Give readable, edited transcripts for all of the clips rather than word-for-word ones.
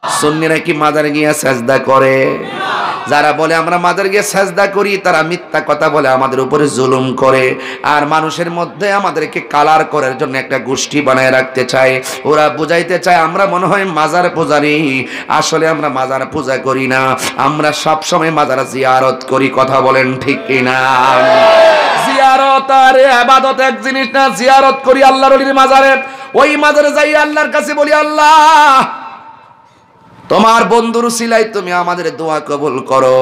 সুন্নিরা কি মাজারে গিয়ে সেজদা করে? যারা বলে আমরা মাজারে গিয়ে সেজদা করি তারা মিথ্যা কথা বলে, আমাদের উপরে জুলুম করে, আর মানুষের মধ্যে আমাদেরকে কালার করার জন্য একটা গোষ্ঠী বানায় রাখতে চায়। ওরা বুঝাইতে চায় আমরা মনে হয় মাজার পূজারি, আসলে আমরা মাজার পূজা করি না, আমরা সব সময় মাজার জিয়ারত করি। কথা বলেন ঠিক কিনা? জিয়ারত আর ইবাদত এক জিনিস না। জিয়ারত করি আল্লাহর ওলির মাজারে, ওই মাজারে যাই আল্লাহর কাছে বলি আল্লাহ তোমার বন্ধুর উসিলায় তুমি আমাদের দোয়া কবুল করো।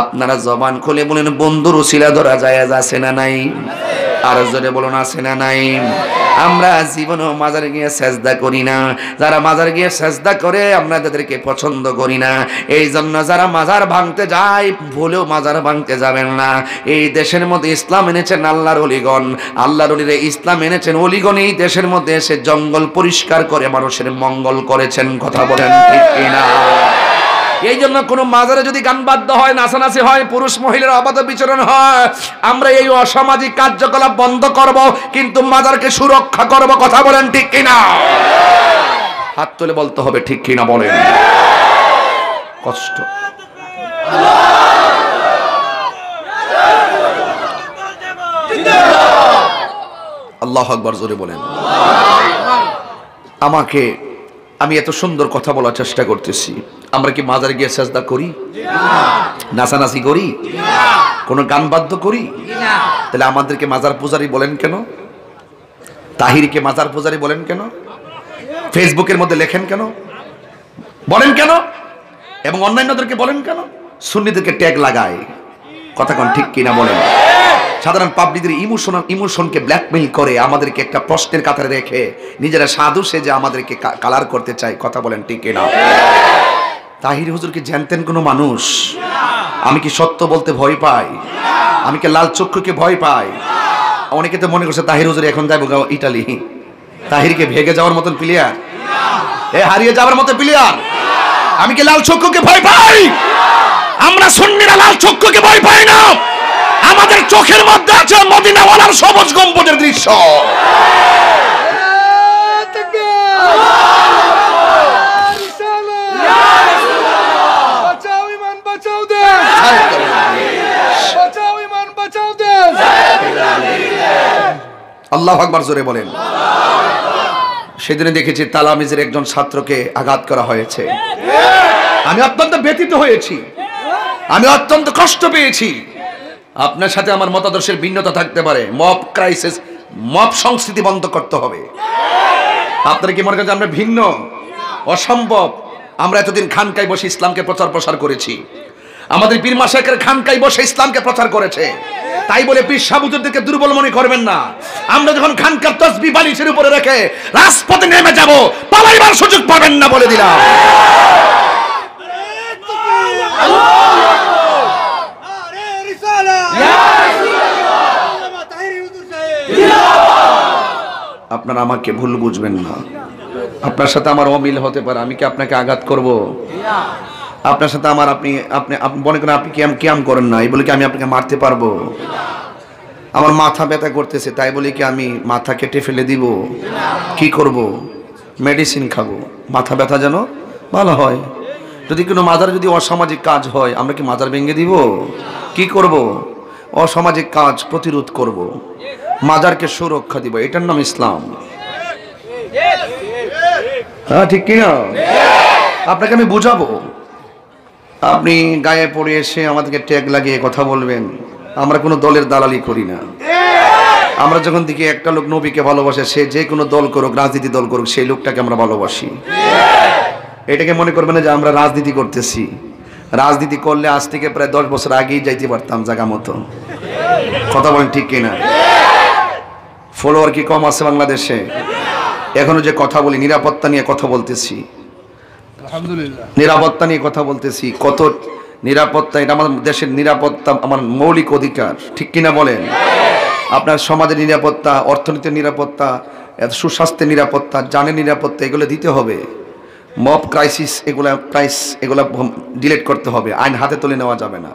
আপনারা জবান খুলে বলেন বন্ধুর উসিলা ধরা জায়েজ আছে না নাই? আর জোরে বলুন আছে না নাই? আমরা জীবনেও মাজারে গিয়ে সেজদা করি না। যারা মাজারে গিয়ে সেজদা করে আমরা তাদেরকে পছন্দ করি না। এই জন্য যারা মাজার ভাঙতে যায় ভুলেও মাজার ভাঙতে যাবেন না। এই দেশের মধ্যে ইসলাম এনেছেন আল্লাহর ওলিগণ, আল্লাহর ওলিরা ইসলাম এনেছেন। ওলিগণ এই দেশের মধ্যে এসে জঙ্গল পরিষ্কার করে মানুষের মঙ্গল করেছেন। কথা বলেন ঠিক কিনা? এই জন্য কোনো মাজারে যদি গান বাদ্য হয়, নাচানাচি হয়, পুরুষ মহিলার অবাধ বিচরণ হয়, আমরা এই অসামাজিক কার্যকলাপ বন্ধ করব, কিন্তু মাজারকে সুরক্ষা করব। কথা বলেন ঠিক কিনা? হাত তুলে বলতে হবে ঠিক কিনা বলেন। কষ্ট আল্লাহু আকবার জোরে বলেন। আমি এত সুন্দর কথা বলার চেষ্টা করতেছি, আমরা কি মাজারে গিয়ে সেজদা করি? নাচানাচি করি? কোনো গান বাদ্য করি? তাহলে আমাদেরকে মাজার পূজারি বলেন কেন? তাহিরকে মাজার পূজারি বলেন কেন? ফেসবুকের মধ্যে লেখেন কেন? বলেন কেন? এবং অন্যান্যদেরকে বলেন কেন? সুন্নিদেরকে ট্যাগ লাগায়। কথা কোন ঠিক কিনা বলেন? সাধারণ পাবলিকদের ইমোশনকে ব্ল্যাকমেইল করে আমাদেরকে একটা প্রশ্নের কাতারে রেখে নিজেরা সাধু সেজে আমাদেরকে কালার করতে চায়। কথা বলেন ঠিক কিনা? তাহির হুজুর কি জানতেন কোনো মানুষ? আমি কি সত্য বলতে ভয় পাই? আমি কি লাল চক্ষুকে ভয় পাই? অনেকে তো মনে করছে তাহির হুজুর এখন যাবো ইটালি। তাহিরকে ভেগে যাওয়ার মতন প্লেয়ার, হারিয়ে যাওয়ার মতো প্লেয়ার। আমি কি লাল চক্ষুকে ভয় পাই? আমরা সুন্নিরা লাল চক্ষুকে ভয় পাই না। আমাদের চোখের মধ্যে আছে মদিনাওয়ালার সবুজ গম্বুজের দৃশ্য। আল্লাহু আকবার জোরে বলেন। সেদিনে দেখেছি তালামিজের একজন ছাত্রকে আঘাত করা হয়েছে। আমি অত্যন্ত ব্যথিত হয়েছি, আমি অত্যন্ত কষ্ট পেয়েছি। আপনার সাথে আমার মতাদর্শের ভিন্নতা থাকতে পারে, মব ক্রাইসিস, মব সংস্কৃতি বন্ধ করতে হবে। আপনারা কি মনে করেন আমরা ভিন্ন? অসম্ভব। আমরা এতদিন খানকায় বসে ইসলামকে প্রচার প্রসার করেছি, আমাদের পীর মাশায়েখের খানকায় বসে ইসলামকে প্রচার করেছে। তাই বলে পীর সাহেব হুজুরদেরকে দুর্বল মনে করবেন না। আমরা যখন খানকার তসবিহ বালিশের উপরে রেখে রাজপথে নেমে যাব, পালাইবার সুযোগ পাবেন না বলে দিলাম। আপনারা আমাকে ভুল বুঝবেন না। আপনার সাথে আমার অমিল হতে পারে, আমি কি আপনাকে আঘাত করব? আপনার সাথে আমার আপনি মনে করেন আপনি কিয়াম করেন না, এই বলে কি আমি আপনাকে মারতে পারবো? আমার মাথা ব্যথা করতেছে তাই বলে কি আমি মাথা কেটে ফেলে দিব? কি করব? মেডিসিন খাবো, মাথা ব্যথা যেন ভালো হয়। যদি কোনো মাজার যদি অসামাজিক কাজ হয় আমরা কি মাজার ভেঙে দিব? কি করব? অসামাজিক কাজ প্রতিরোধ করব, মাজারকে সুরক্ষা দিব। এটার নাম ইসলাম। হ্যাঁ ঠিক কিনা? আপনাকে আমি বুঝাবো। আপনি গায়ে পড়ে এসে আমাদেরকে ট্যাগ লাগিয়ে কথা বলবেন। আমরা কোনো দলের দালালি করি না। আমরা যখন দেখি একটা লোক নবীকে ভালোবাসে, সে যে কোনো দল করুক, রাজনীতি দল করুক, সেই লোকটাকে আমরা ভালোবাসি। এটাকে মনে করবেন না যে আমরা রাজনীতি করতেছি। রাজনীতি করলে আজ থেকে প্রায় 10 বছর আগেই যাইতে পারতাম জায়গা মতো। কথা বলেন ঠিক কিনা? ফলোয়ার কি কম আছে বাংলাদেশে? এখনো যে কথা বলি, নিরাপত্তা নিয়ে কথা বলতেছি, নিরাপত্তা নিয়ে কথা বলতেছি। কত নিরাপত্তা, এটা আমাদের দেশের নিরাপত্তা, আমার মৌলিক অধিকার। ঠিক কিনা বলেন? আপনার সমাজের নিরাপত্তা, অর্থনীতির নিরাপত্তা, সুস্বাস্থ্যের নিরাপত্তা, জানের নিরাপত্তা, এগুলো দিতে হবে। মব ক্রাইসিস এগুলা ডিলিট করতে হবে। আইন হাতে তুলে নেওয়া যাবে না।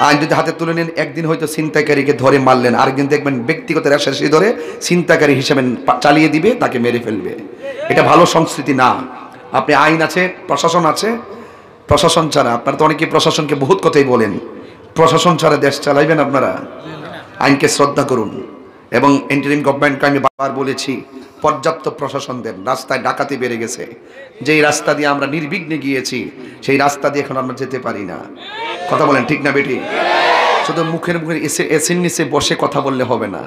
আইন যদি হাতে তুলে নেন, একদিন হয়তো ছিনতাইকারীকে ধরে মারলেন, আরেকদিন দেখবেন ব্যক্তিগত রেশারেশি ধরে ছিনতাইকারী হিসেবে চালিয়ে দিবে, তাকে মেরে ফেলবে। এটা ভালো সংস্কৃতি না। আপনি আইন আছে, প্রশাসন আছে, প্রশাসন ছাড়া আপনারা তো অনেকে প্রশাসনকে বহুত কথাই বলেন, প্রশাসন ছাড়া দেশ চালাইবেন আপনারা? আইনকে শ্রদ্ধা করুন। এবং ইন্টারিম গভর্নমেন্টকে আমি বারবার বলেছি পর্যাপ্ত প্রশাসন দেন। রাস্তায় ডাকাতি বেড়ে গেছে, যেই রাস্তা দিয়ে আমরা নির্বিঘ্নে গিয়েছি সেই রাস্তা দিয়ে এখন আমরা যেতে পারি না। কথা বলেন ঠিক না বেটি? শুধু মুখের মুখে এসির নিচে বসে কথা বললে হবে না,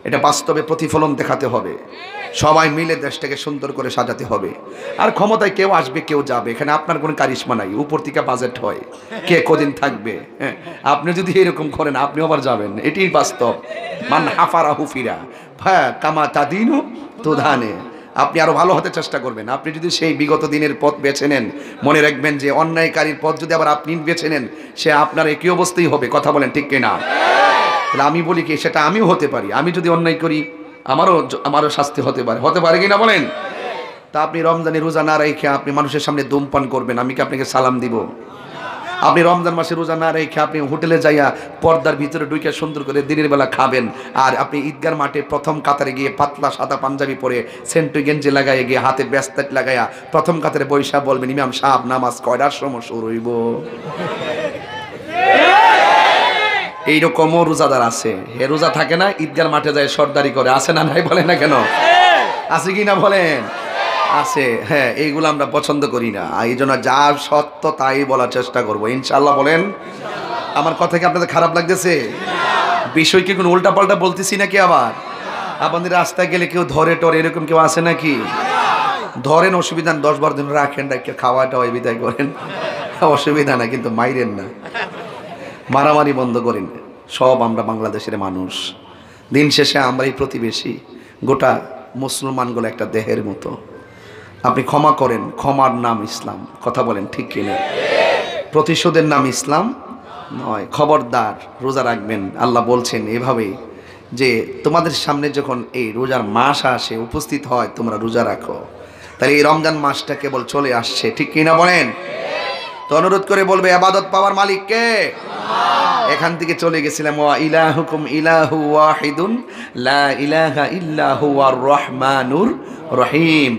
এটা বাস্তবে প্রতিফলন দেখাতে হবে। সবাই মিলে দেশটাকে সুন্দর করে সাজাতে হবে। আর ক্ষমতায় কেউ আসবে কেউ যাবে, এখানে আপনার কোনো কারিশমা নাই। উপর থেকে বাজেট হয়, কে কদিন থাকবে। হ্যাঁ, আপনি যদি এরকম করেন আপনিও আবার যাবেন, এটাই বাস্তব। মান হাফারা হুফিরা হ্যাঁ কামা তাদিনু তুধানে। আপনি আরো ভালো হতে চেষ্টা করবেন। আপনি যদি সেই বিগত দিনের পথ বেছে নেন, মনে রাখবেন যে অন্যায়কারীর পথ যদি আবার আপনি বেছে নেন, সে আপনার একই অবস্থাই হবে। কথা বলেন ঠিক কিনা? তাহলে আমি বলি কি, সেটা আমিও হতে পারি। আমি যদি অন্যায় করি আমারও শাস্তি হতে পারে কিনা বলেন? তা আপনি রমজানে রোজা না রেখে আপনি মানুষের সামনে ধূমপান করবেন, আমি কি আপনাকে সালাম দিব? আপনি রমজান মাসে রোজা না রেখে আপনি হোটেলে যাইয়া পর্দার ভিতরে ঢুকে সুন্দর করে দিনের বেলা খাবেন, আর আপনি ঈদগার মাঠে প্রথম কাতারে গিয়ে পাতলা সাদা পাঞ্জাবি পরে সেন্টু গেঞ্জি লাগাইয়া গিয়ে হাতে ব্যাস্তাট লাগাইয়া প্রথম কাতারে বৈশা বলবেন, ইমাম সাহেব নামাজ কয়টার সময় শুরু হইব? এইরকমও রোজাদার আছে, হে রোজা থাকে না, ঈদগার মাঠে যায় সর্দারি করে। আছে না নাই? বলে না কেন? আছে কি না বলেন? আছে। হ্যাঁ, এইগুলো আমরা পছন্দ করি না। এই জন্য যা সত্য তাই বলার চেষ্টা করবো ইনশাল্লাহ। বলেন আমার কথা কি আপনাদের খারাপ লাগতেছে? বিষয় কি কোনো উল্টা পাল্টা বলতেছি নাকি? আবার আপনাদের রাস্তায় গেলে কেউ ধরে টরে এরকম কেউ আছে নাকি? ধরেন, অসুবিধা 10-12 দিন রাখেন, রাখে খাওয়া টাওয়াই বিদায় করেন, অসুবিধা না, কিন্তু মাইরেন না, মারামারি বন্ধ করেন। সব আমরা বাংলাদেশের মানুষ, দিন শেষে আমরাই প্রতিবেশী। গোটা মুসলমানগুলো একটা দেহের মতো। আপনি ক্ষমা করেন, ক্ষমার নাম ইসলাম। কথা বলেন ঠিক কিনা? প্রতিশোধের নাম ইসলাম নয়। খবরদার রোজা রাখবেন। আল্লাহ বলছেন এভাবে যে তোমাদের সামনে যখন এই রোজার মাস আসে, উপস্থিত হয়, তোমরা রোজা রাখো। তাহলে এই রমজান মাসটা কেবল চলে আসছে, ঠিক কিনা বলেন? তো অনুরোধ করে বলবে, ইবাদত পাওয়ার মালিক কে? এখান থেকে চলে গেছিলাম, ওয়া ইলাহুকুম ইলাহু ওয়াহিদুন লা ইলাহা ইল্লা হুয়ার রহমানুর রহিম।